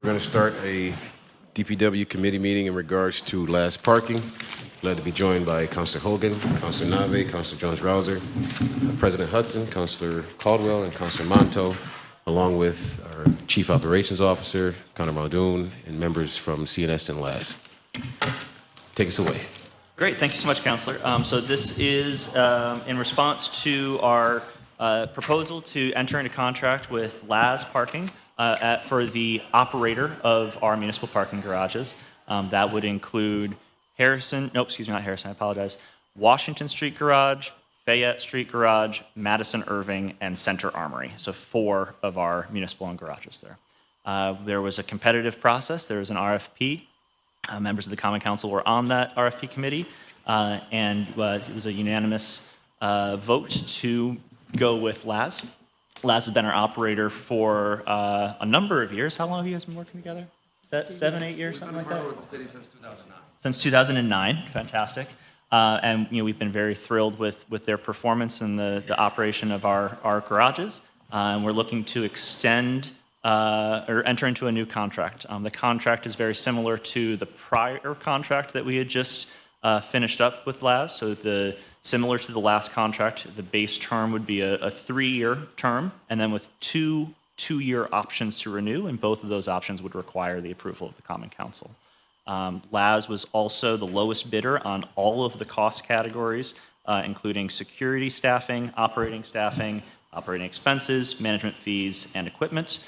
We're going to start a DPW committee meeting in regards to LAZ parking. Glad to be joined by Councilor Hogan, Councilor Nave, Councilor Jones-Rouser, President Hudson, Councilor Caldwell, and Councilor Monto, along with our Chief Operations Officer, Connor Muldoon, and members from CNS and LAZ. Take us away. Great, thank you so much, Councilor. So this is in response to our proposal to enter into contract with LAZ Parking for the operator of our municipal parking garages. That would include Washington Street Garage, Fayette Street Garage, Madison Irving, and Center Armory. So 4 of our municipal-owned garages there. There was a competitive process. There was an RFP. Members of the Common Council were on that RFP committee, and it was a unanimous vote to go with LAZ. LAZ has been our operator for a number of years. How long have you guys been working together? 7, 8 years, something like that? We've been with the city since 2009. Since 2009, fantastic. And we've been very thrilled with their performance and the operation of our garages. And we're looking to extend or enter into a new contract. The contract is very similar to the prior contract that we had just finished up with LAZ. So similar to the last contract, the base term would be a 3-year term, and then with 2-year options to renew, and both of those options would require the approval of the Common Council. LAZ was also the lowest bidder on all of the cost categories, including security staffing, operating expenses, management fees, and equipment.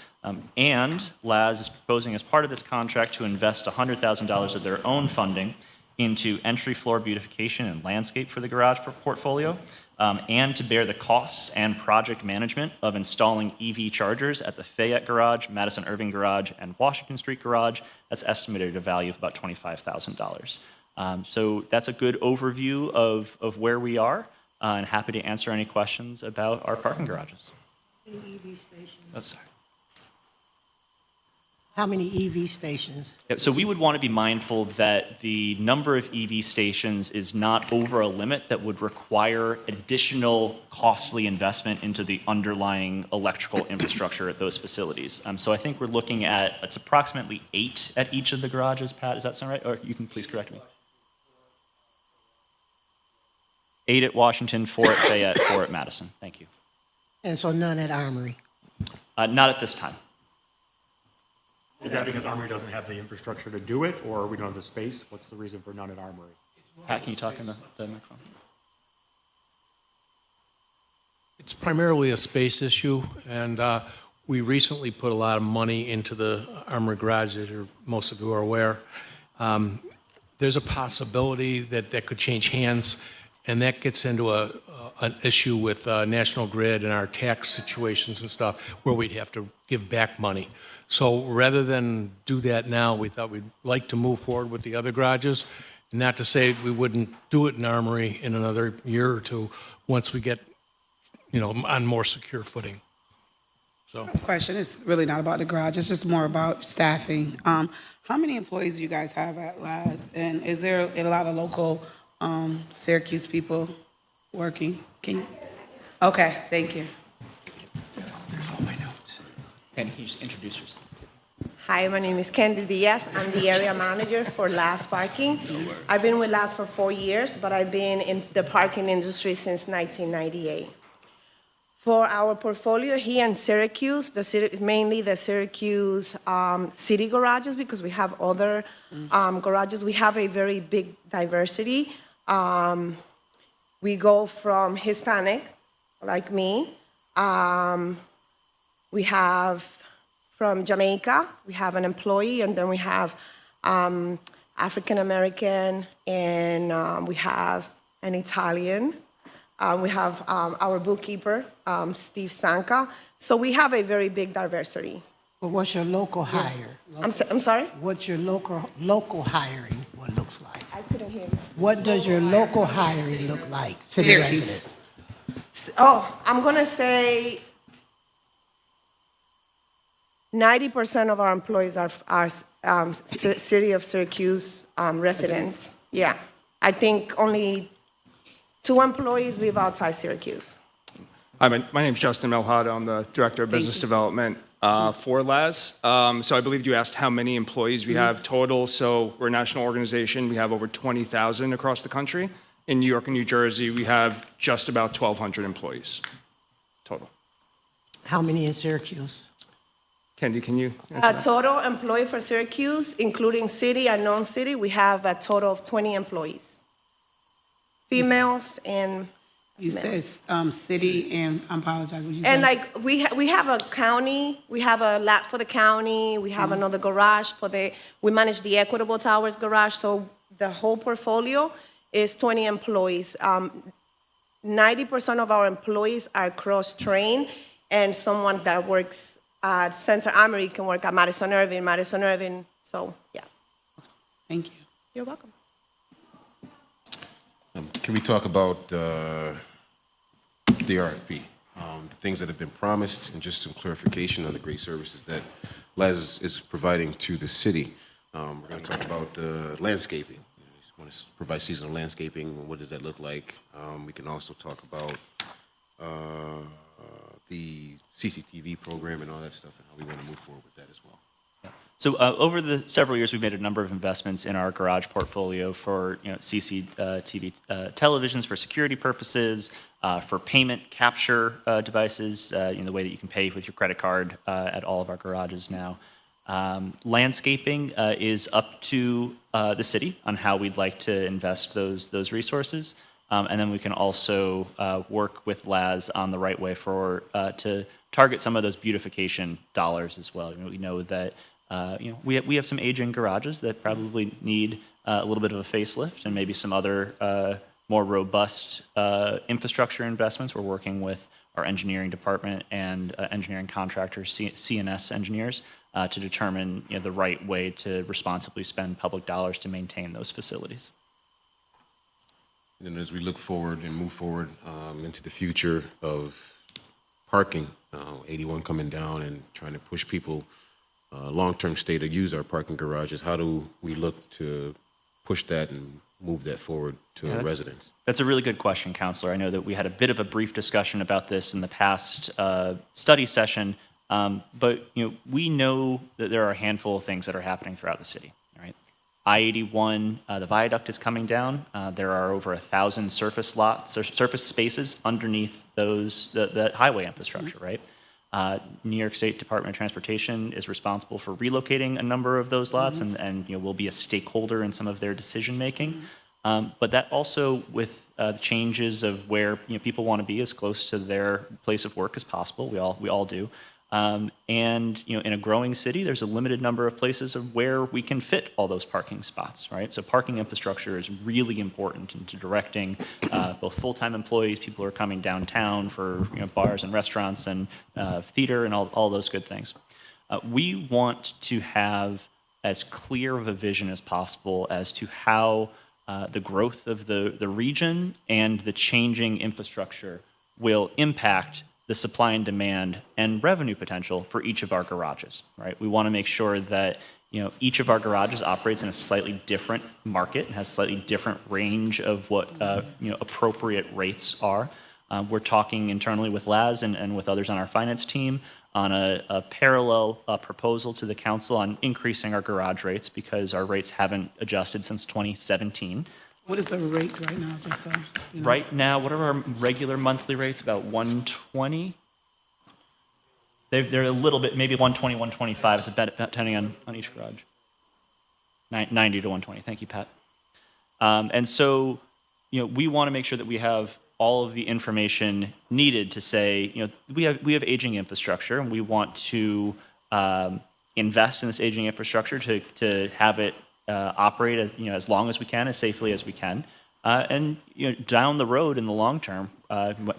And LAZ is proposing as part of this contract to invest $100,000 of their own funding into entry floor beautification and landscape for the garage portfolio, and to bear the costs and project management of installing EV chargers at the Fayette Garage, Madison Irving Garage, and Washington Street Garage. That's estimated at a value of about $25,000. So that's a good overview of where we are, and happy to answer any questions about our parking garages. Any EV stations? Oh, sorry. How many EV stations? So we would want to be mindful that the number of EV stations is not over a limit that would require additional costly investment into the underlying electrical infrastructure at those facilities. So I think we're looking at, it's approximately 8 at each of the garages. Pat, does that sound right? Or you can please correct me. 8 at Washington, 4 at Fayette, 4 at Madison. Thank you. And so none at Armory? Not at this time. Is that because Armory doesn't have the infrastructure to do it, or we don't have the space? What's the reason for none at Armory? Pat, can you talk in the microphone? It's primarily a space issue, and we recently put a lot of money into the Armory Garage, as most of you are aware. There's a possibility that could change hands, and that gets into an issue with National Grid and our tax situations and stuff, where we'd have to give back money. So rather than do that now, we thought we'd like to move forward with the other garages. Not to say we wouldn't do it in Armory in another year or two once we get, on more secure footing. So. Question is really not about the garage. It's just more about staffing. How many employees do you guys have at LAZ? And is there a lot of local Syracuse people working? Okay, thank you. And can you just introduce yourself? Hi, my name is Candy Diaz. I'm the area manager for LAZ Parking. I've been with LAZ for 4 years, but I've been in the parking industry since 1998. For our portfolio here in Syracuse, mainly the Syracuse city garages, because we have other garages, we have a very big diversity. We go from Hispanic, like me. We have from Jamaica, we have an employee, and then we have African American, and we have an Italian. We have our bookkeeper, Steve Sanka. So we have a very big diversity. But what's your local hire? I'm sorry? What's your local hiring, what looks like? I couldn't hear you. What does your local hiring look like, city residents? Oh, I'm going to say 90% of our employees are City of Syracuse residents. Yeah. I think only 2 employees live outside Syracuse. Hi, my name's Justin Melhado. I'm the Director of Business Development. for LAZ. So I believe you asked how many employees we have total. So we're a national organization. We have over 20,000 across the country. In New York and New Jersey, we have just about 1,200 employees total. How many in Syracuse? Kendi, can you answer that? Total employee for Syracuse, including city and non-city, we have a total of 20 employees. Females and You said city and, I apologize, what you And say? like, we have a county, we have a lot for the county, we have another garage for we manage the Equitable Towers garage, so the whole portfolio is 20 employees. 90% of our employees are cross-trained, and someone that works at Center Armory can work at Madison Irving, so, yeah. Thank you. You're welcome. Can we talk about the RFP? The things that have been promised, and just some clarification on the great services that LAZ is providing to the city. We're going to talk about landscaping. You want to provide seasonal landscaping. What does that look like? We can also talk about the CCTV program and all that stuff, and how we want to move forward with that as well. So over the several years, we've made a number of investments in our garage portfolio for CCTV televisions for security purposes, for payment capture devices, the way that you can pay with your credit card at all of our garages now. Landscaping is up to the city on how we'd like to invest those resources. And then we can also work with LAZ on the right way to target some of those beautification dollars as well. We know that we have some aging garages that probably need a little bit of a facelift, and maybe some other more robust infrastructure investments. We're working with our engineering department and engineering contractors, CNS engineers, to determine the right way to responsibly spend public dollars to maintain those facilities. And as we look forward and move forward into the future of parking, 81 coming down and trying to push people long-term stay to use our parking garages, how do we look to push that and move that forward to our residents? That's a really good question, Counselor. I know that we had a bit of a brief discussion about this in the past study session, but we know that there are a handful of things that are happening throughout the city. Right? I-81, the viaduct is coming down. There are over 1,000 surface lots or surface spaces underneath that highway infrastructure, right? New York State Department of Transportation is responsible for relocating a number of those lots, and will be a stakeholder in some of their decision making. But that also, with the changes of where people want to be as close to their place of work as possible, we all do. And in a growing city, there's a limited number of places of where we can fit all those parking spots, right? So parking infrastructure is really important into directing both full-time employees, people who are coming downtown for bars and restaurants and theater and all those good things. We want to have as clear of a vision as possible as to how the growth of the region and the changing infrastructure will impact the supply and demand and revenue potential for each of our garages, right? We want to make sure that each of our garages operates in a slightly different market and has slightly different range of what appropriate rates are. We're talking internally with LAZ and with others on our finance team on a parallel proposal to the council on increasing our garage rates because our rates haven't adjusted since 2017. What is the rates right now, just so you know? Right now, what are our regular monthly rates? About 120? They're a little bit, maybe 120, 125. It's a bit depending on each garage. 90 to 120. Thank you, Pat. And so, we want to make sure that we have all of the information needed to say, we have aging infrastructure, and we want to invest in this aging infrastructure to have it operate as long as we can, as safely as we can. And down the road in the long term,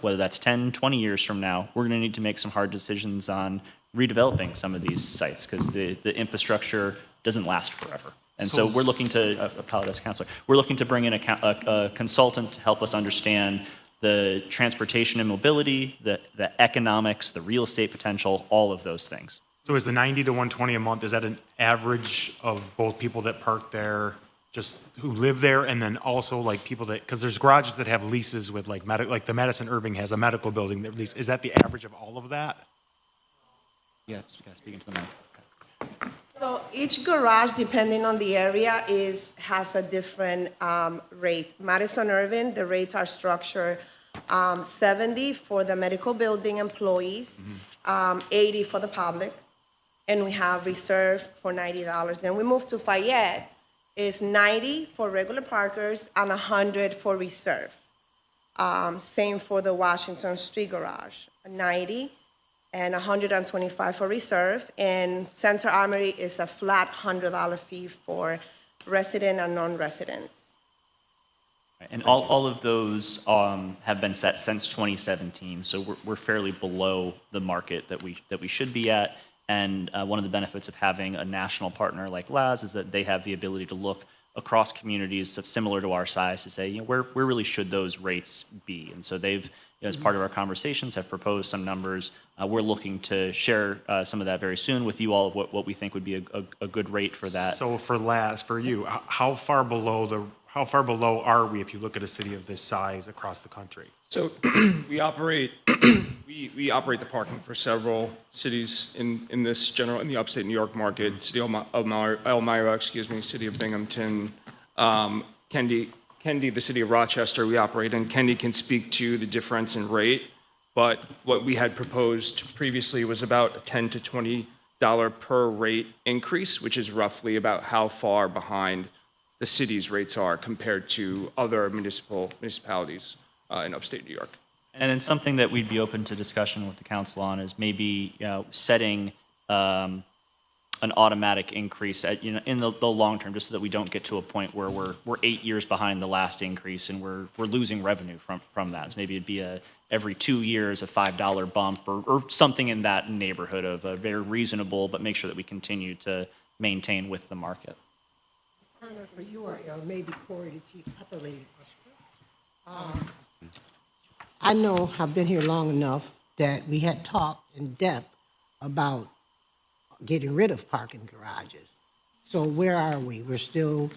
whether that's 10, 20 years from now, we're going to need to make some hard decisions on redeveloping some of these sites because the infrastructure doesn't last forever. And so we're looking to, apologize, Counselor, we're looking to bring in a consultant to help us understand the transportation and mobility, the economics, the real estate potential, all of those things. So is the 90 to 120 a month, is that an average of both people that park there, just who live there, and then also like people that, because there's garages that have leases with like the Madison Irving has a medical building that lease, is that the average of all of that? Yes, speaking to the mic. So each garage, depending on the area, has a different rate. Madison Irving, the rates are structured 70 for the medical building employees, 80 for the public, and we have reserve for $90. Then we move to Fayette, is 90 for regular parkers and 100 for reserve. Same for the Washington Street garage, 90 and 125 for reserve. And Center Armory is a flat $100 fee for resident and non-residents. And all of those have been set since 2017, so we're fairly below the market that we should be at. And one of the benefits of having a national partner like LAZ is that they have the ability to look across communities similar to our size to say, where really should those rates be? And so they've, as part of our conversations, have proposed some numbers. We're looking to share some of that very soon with you all of what we think would be a good rate for that. So for LAZ, for you, how far below are we if you look at a city of this size across the country? So we operate we operate the parking for several cities in the upstate New York market, City of Elmira, City of Binghamton, Kendi, the City of Rochester we operate in. Kendi can speak to the difference in rate, but what we had proposed previously was about a $10 to $20 per rate increase, which is roughly about how far behind the city's rates are compared to other municipalities in upstate New York. And then something that we'd be open to discussion with the council on is maybe setting an automatic increase at, in the long term, just so that we don't get to a point where we're 8 years behind the last increase and we're losing revenue from that. So maybe it'd be every 2 years a $5 bump or something in that neighborhood of a very reasonable, but make sure that we continue to maintain with the market. Connor, for you or maybe Corey, the chief operating officer. I know I've been here long enough that we had talked in depth about getting rid of parking garages. So where are we? We're still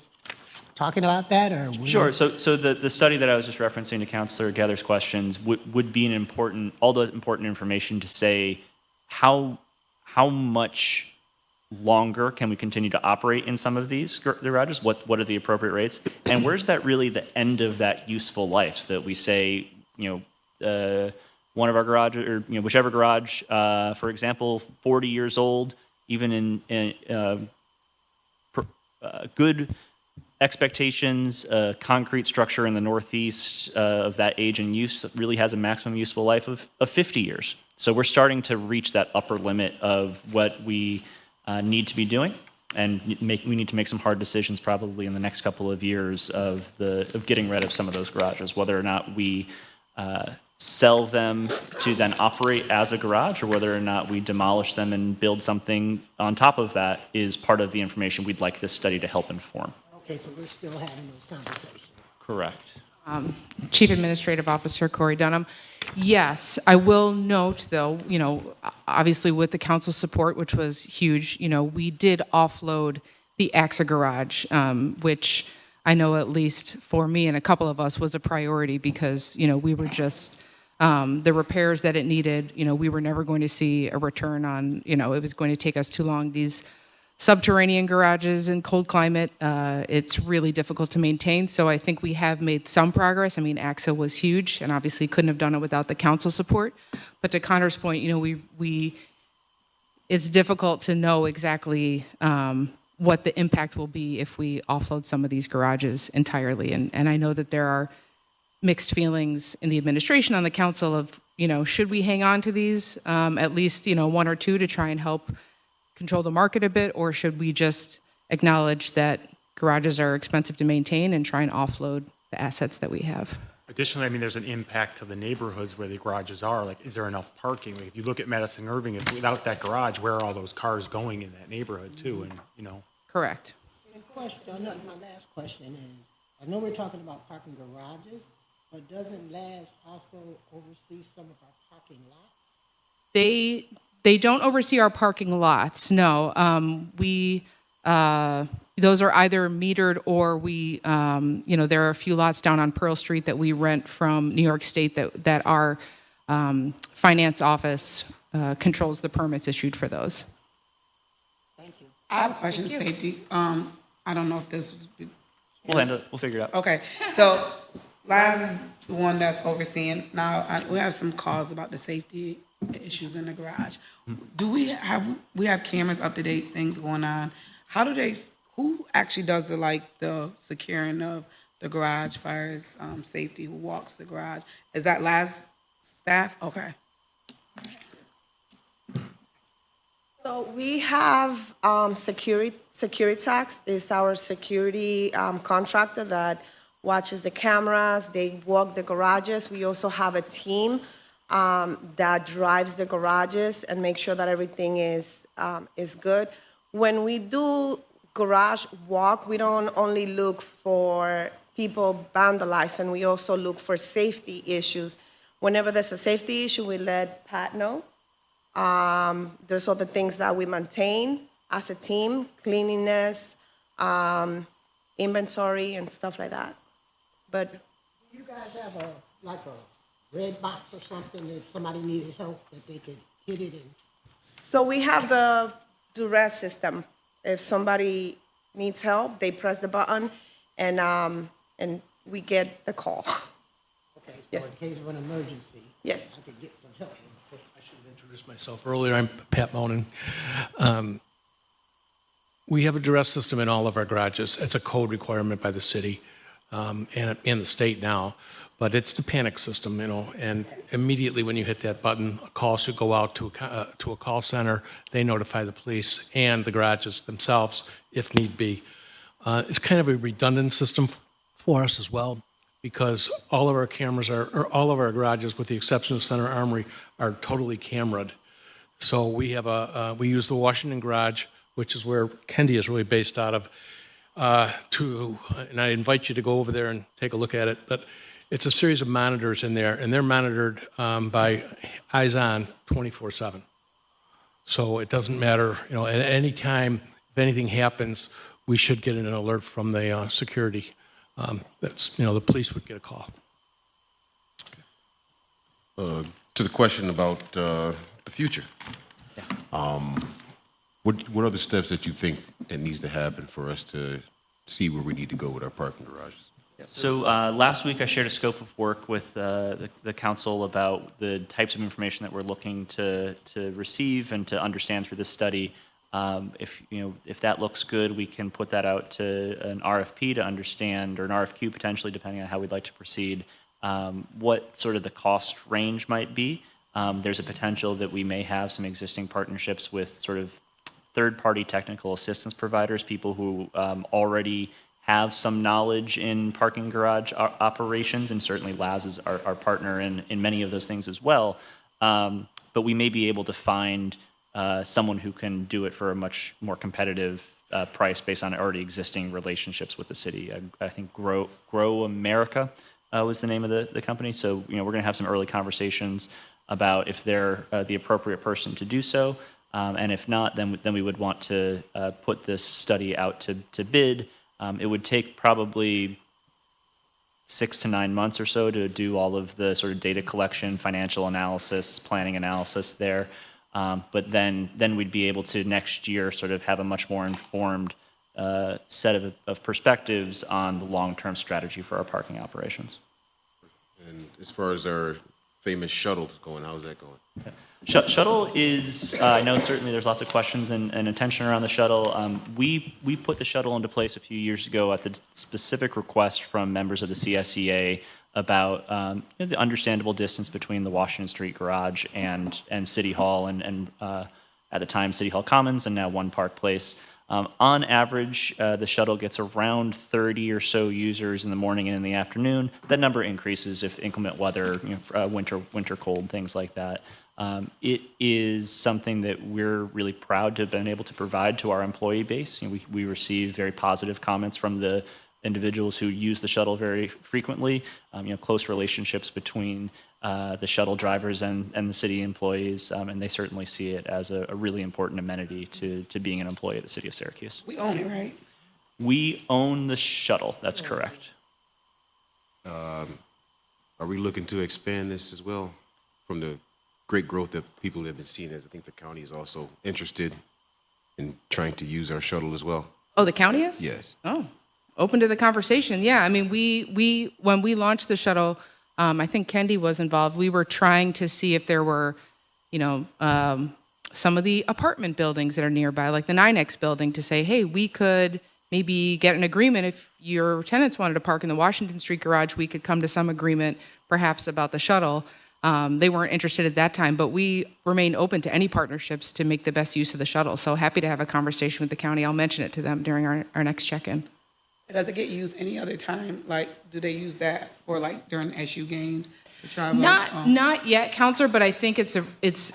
talking about that, or? Sure. So the study that I was just referencing to Councilor Gather's questions would be all those important information to say how much longer can we continue to operate in some of these garages? What are the appropriate rates? And where's that really the end of that useful life, so that we say, one of our garages, or whichever garage, for example, 40 years old, even in good expectations, concrete structure in the northeast of that age and use really has a maximum useful life of 50 years. So we're starting to reach that upper limit of what we need to be doing, and we need to make some hard decisions probably in the next couple of years of getting rid of some of those garages, whether or not we sell them to then operate as a garage, or whether or not we demolish them and build something on top of that is part of the information we'd like this study to help inform. Okay, so we're still having those conversations. Correct. Chief Administrative Officer Corey Dunham. Yes, I will note though, obviously with the council support, which was huge, we did offload the AXA garage, which I know at least for me and a couple of us was a priority, because, we were just, the repairs that it needed, we were never going to see a return on, it was going to take us too long. These subterranean garages in cold climate, it's really difficult to maintain. So I think we have made some progress. I mean, AXA was huge and obviously couldn't have done it without the council support. But to Connor's point, it's difficult to know exactly what the impact will be if we offload some of these garages entirely. And I know that there are mixed feelings in the administration, on the council of, should we hang on to these, at least, one or two to try and help control the market a bit, or should we just acknowledge that garages are expensive to maintain and try and offload the assets that we have? Additionally, there's an impact to the neighborhoods where the garages are. Like, is there enough parking? Like, if you look at Madison Irving, without that garage, where are all those cars going in that neighborhood too? And, Correct. And my last question is, I know we're talking about parking garages, but doesn't LAZ also oversee some of our parking lots? They don't oversee our parking lots, no. Those are either metered, or we, there are a few lots down on Pearl Street that we rent from New York State that our finance office controls the permits issued for those. Thank you. I have a question, safety. I don't know if this was. We'll handle it. We'll figure it out. Okay, so LAZ is the one that's overseeing. Now, we have some calls about the safety issues in the garage. Do we have cameras, up-to-date things going on? How do they, who actually does the securing of the garage, fires, safety, who walks the garage? Is that LAZ staff? Okay. So we have Securitax is our security contractor that watches the cameras. They walk the garages. We also have a team that drives the garages and make sure that everything is good. When we do garage walk, we don't only look for people vandalizing. We also look for safety issues. Whenever there's a safety issue, we let Pat know. There's other things that we maintain as a team, cleanliness, inventory, and stuff like that. But Do you guys have a red box or something if somebody needed help that they could hit it in? so we have the duress system. If somebody needs help, they press the button, and we get the call. Okay, so Yes. in case of an emergency. Yes. I could get some help. I should have introduced myself earlier. I'm Pat Monin. We have a duress system in all of our garages. It's a code requirement by the city and the state now, but it's the panic system, and immediately when you hit that button, a call should go out to a call center. They notify the police and the garages themselves if need be. It's kind of a redundant system for us as well, because all of our cameras or all of our garages, with the exception of Center Armory, are totally cameraed. So we have we use the Washington garage, which is where Kendi is really based out of, and I invite you to go over there and take a look at it. But it's a series of monitors in there, and they're monitored by eyes on 24/7. So it doesn't matter, at any time, if anything happens, we should get an alert from the security. The police would get a call. To the question about the future, what are the steps that you think that needs to happen for us to see where we need to go with our parking garages? So last week I shared a scope of work with the council about the types of information that we're looking to receive and to understand through this study. If that looks good, we can put that out to an RFP to understand, or an RFQ potentially, depending on how we'd like to proceed, what sort of the cost range might be. There's a potential that we may have some existing partnerships with sort of third-party technical assistance providers, people who already have some knowledge in parking garage operations, and certainly LAZ is our partner in many of those things as well. But we may be able to find someone who can do it for a much more competitive price based on already existing relationships with the city. I think Grow America was the name of the company. So we're going to have some early conversations about if they're the appropriate person to do so. And if not, then we would want to put this study out to bid. It would take probably 6 to 9 months or so to do all of the sort of data collection, financial analysis, planning analysis there. But then we'd be able to next year sort of have a much more informed set of perspectives on the long-term strategy for our parking operations. And as far as our famous shuttle going, how's that going? Shuttle is, I know certainly there's lots of questions and attention around the shuttle. We put the shuttle into place a few years ago at the specific request from members of the CSEA about the understandable distance between the Washington Street garage and City Hall, and at the time City Hall Commons, and now One Park Place. On average, the shuttle gets around 30 or so users in the morning and in the afternoon. That number increases if inclement weather, winter cold, things like that. It is something that we're really proud to have been able to provide to our employee base. We receive very positive comments from the individuals who use the shuttle very frequently. Close relationships between the shuttle drivers and the city employees, and they certainly see it as a really important amenity to being an employee at the city of Syracuse. We own it, right? We own the shuttle, that's correct. Are we looking to expand this as well from the great growth that people have been seeing, as I think the county is also interested in trying to use our shuttle as well. Oh, the county is? Yes. Oh, open to the conversation. Yeah, I mean, we when we launched the shuttle, I think Kendi was involved. We were trying to see if there were, some of the apartment buildings that are nearby, like the 9X building, to say, hey, we could maybe get an agreement if your tenants wanted to park in the Washington Street garage, we could come to some agreement perhaps about the shuttle. They weren't interested at that time, but we remain open to any partnerships to make the best use of the shuttle. So happy to have a conversation with the county. I'll mention it to them during our next check-in. Does it get used any other time? Like, do they use that for like during SU games to travel? Not yet, Counselor, but I think it's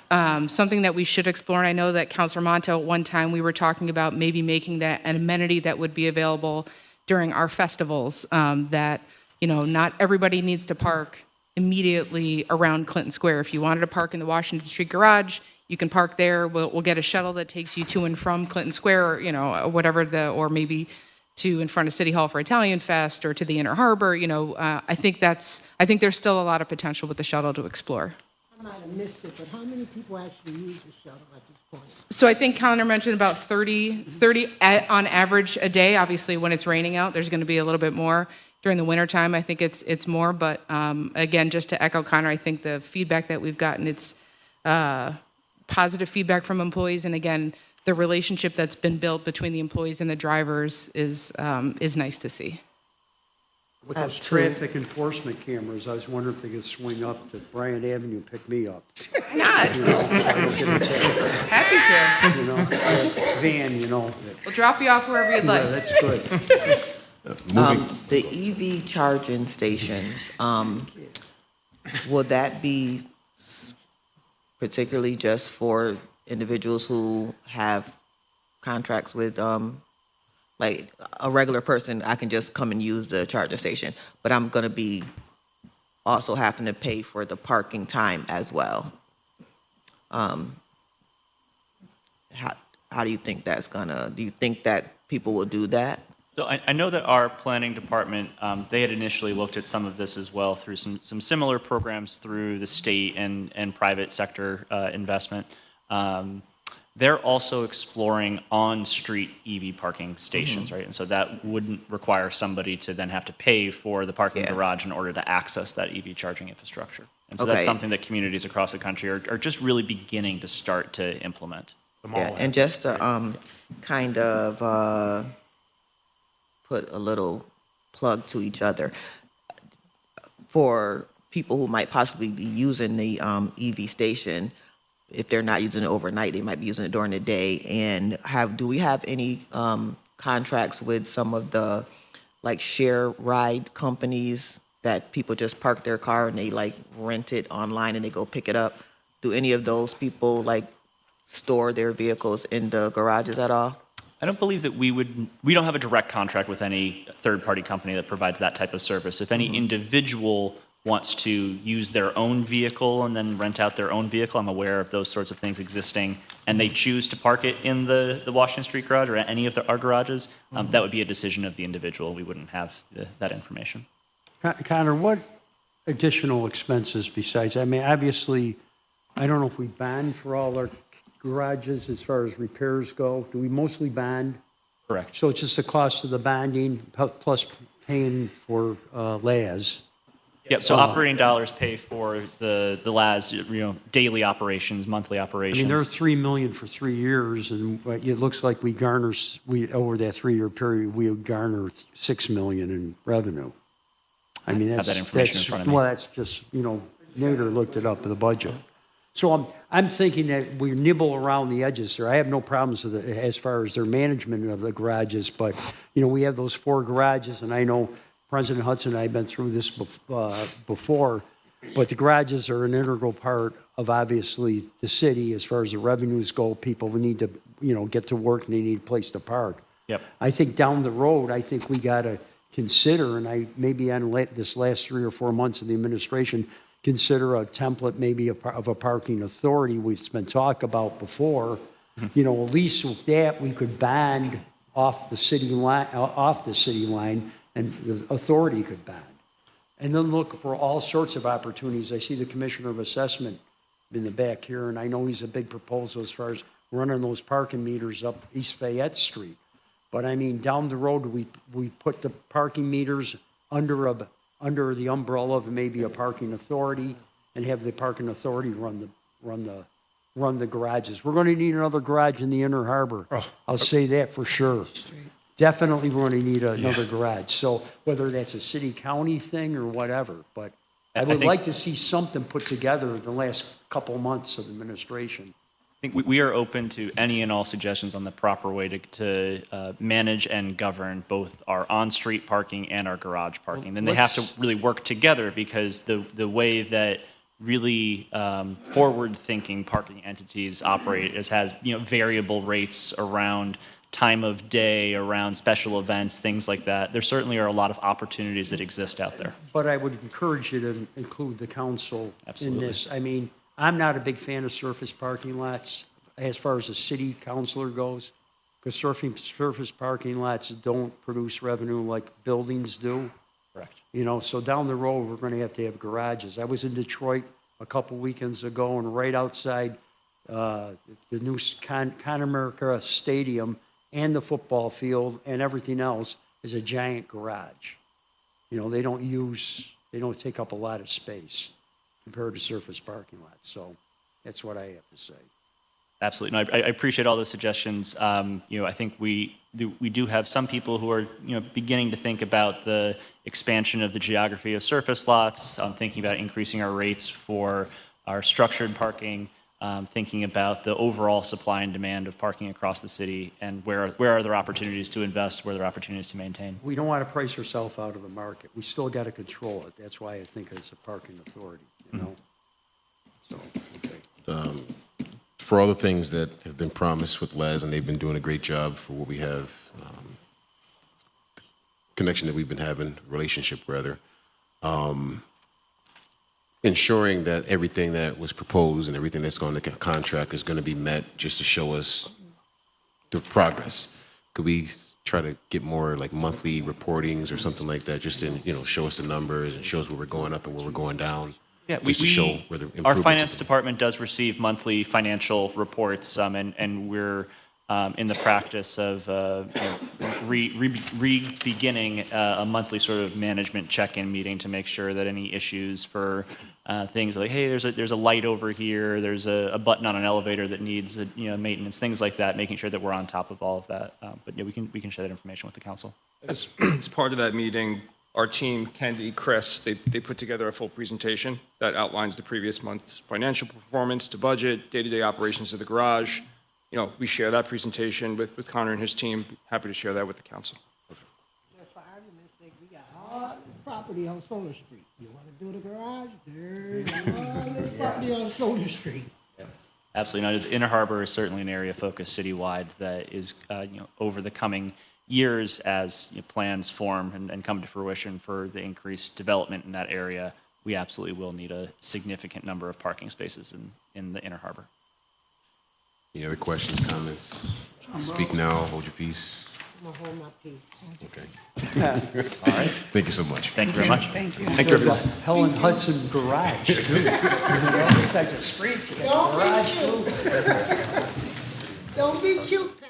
something that we should explore. And I know that Counselor Monto, at one time, we were talking about maybe making that an amenity that would be available during our festivals, that, not everybody needs to park immediately around Clinton Square. If you wanted to park in the Washington Street garage, you can park there. We'll get a shuttle that takes you to and from Clinton Square, or whatever or maybe to in front of City Hall for Italian Fest or to the Inner Harbor. I think there's still a lot of potential with the shuttle to explore. I might have missed it, but how many people actually use the shuttle at this point? So I think Connor mentioned about 30 on average a day. Obviously, when it's raining out, there's going to be a little bit more. During the wintertime, I think it's more. But again, just to echo Connor, I think the feedback that we've gotten, it's positive feedback from employees. And again, the relationship that's been built between the employees and the drivers is nice to see. With those traffic enforcement cameras, I was wondering if they could swing up to Bryant Avenue and pick me up. Why not? So I don't get attacked. Happy to. Van, We'll drop you off wherever you'd like. Yeah, that's good. The EV charging stations, will that be particularly just for individuals who have contracts with, like a regular person, I can just come and use the charging station, but I'm going to be also having to pay for the parking time as well? How do you think that's do you think that people will do that? So I know that our planning department, they had initially looked at some of this as well through some similar programs through the state and private sector investment. They're also exploring on-street EV parking stations, right? And so that wouldn't require somebody to then have to pay for the parking garage in order to access that EV charging infrastructure. And so that's something that communities across the country are just really beginning to start to implement. Yeah, and just to kind of put a little plug to each other, for people who might possibly be using the EV station, if they're not using it overnight, they might be using it during the day. And do we have any contracts with some of the like share ride companies that people just park their car and they like rent it online and they go pick it up? Do any of those people like store their vehicles in the garages at all? I don't believe that we don't have a direct contract with any third-party company that provides that type of service. If any individual wants to use their own vehicle and then rent out their own vehicle, I'm aware of those sorts of things existing, and they choose to park it in the Washington Street garage or any of our garages, that would be a decision of the individual. We wouldn't have that information. Connor, what additional expenses besides, I mean, obviously, I don't know if we bond for all our garages as far as repairs go. Do we mostly bond? Correct. So it's just the cost of the bonding plus paying for LAZ. Yep, so operating dollars pay for the LAZ, daily operations, monthly operations. I mean, they're $3 million for 3 years, and it looks like we over that 3-year period, we would garner $6 million in revenue. I mean, have that information in front of me. Well, that's just, Nader looked it up in the budget. So I'm thinking that we nibble around the edges there. I have no problems with it as far as their management of the garages, but, we have those 4 garages, and I know President Hudson and I have been through this before, but the garages are an integral part of, obviously, the city as far as the revenues go. People need to, get to work and they need a place to park. Yep. I think down the road, I think we got to consider, and maybe on this last 3 or 4 months of the administration, consider a template maybe of a parking authority we've been talking about before. At least with that, we could bond off the city line, and the authority could bond. And then look for all sorts of opportunities. I see the Commissioner of Assessment in the back here, and I know he's a big proposal as far as running those parking meters up East Fayette Street. But I mean, down the road, we put the parking meters under the umbrella of maybe a parking authority and have the parking authority run the garages. We're going to need another garage in the Inner Harbor. I'll say that for sure. Definitely we're going to need another garage. So whether that's a city-county thing or whatever, but I would like to see something put together in the last couple months of administration. I think we are open to any and all suggestions on the proper way to manage and govern both our on-street parking and our garage parking. Then they have to really work together, because the way that really forward-thinking parking entities operate has variable rates around time of day, around special events, things like that. There certainly are a lot of opportunities that exist out there. But I would encourage you to include the council in this. I mean, I'm not a big fan of surface parking lots as far as a city councilor goes, because surface parking lots don't produce revenue like buildings do. Correct. So down the road, we're going to have garages. I was in Detroit a couple weekends ago, and right outside the new ConAmerica Stadium and the football field and everything else is a giant garage. They don't take up a lot of space compared to surface parking lots. So that's what I have to say. Absolutely. No, I appreciate all those suggestions. I think we do have some people who are beginning to think about the expansion of the geography of surface lots, thinking about increasing our rates for our structured parking, thinking about the overall supply and demand of parking across the city, and where are there opportunities to invest, where are there opportunities to maintain. We don't want to price ourselves out of the market. We still got to control it. That's why I think it's a parking authority, So, okay. For all the things that have been promised with LAZ, and they've been doing a great job for what we have, connection that we've been having, relationship rather, ensuring that everything that was proposed and everything that's going to contract is going to be met, just to show us the progress. Could we try to get more like monthly reportings or something like that, just to show us the numbers and show us where we're going up and where we're going down? Yeah, just to show where the improvements our have finance been. department does receive monthly financial reports, and we're in the practice of beginning a monthly sort of management check-in meeting to make sure that any issues for things like, hey, there's a light over here, there's a button on an elevator that needs maintenance, things like that, making sure that we're on top of all of that. But yeah, we can share that information with the council. As part of that meeting, our team, Candy, Chris, they put together a full presentation that outlines the previous month's financial performance to budget, day-to-day operations of the garage. We share that presentation with Connor and his team. Happy to share that with the council. Just for argument's sake, we got all this property on Solar Street. You want to build a garage? There's all this property on Solar Street. Absolutely. No, Inner Harbor is certainly an area of focus citywide that is, over the coming years, as plans form and come to fruition for the increased development in that area, we absolutely will need a significant number of parking spaces in the Inner Harbor. Any other questions, comments? Speak now, hold your peace. I'm going to hold my peace. Okay. All right. Thank you so much. Thank you very much. Thank you. Thank you, everybody. Helen Hudson Garage, too. Besides a street, you got a garage, too. Don't be cute.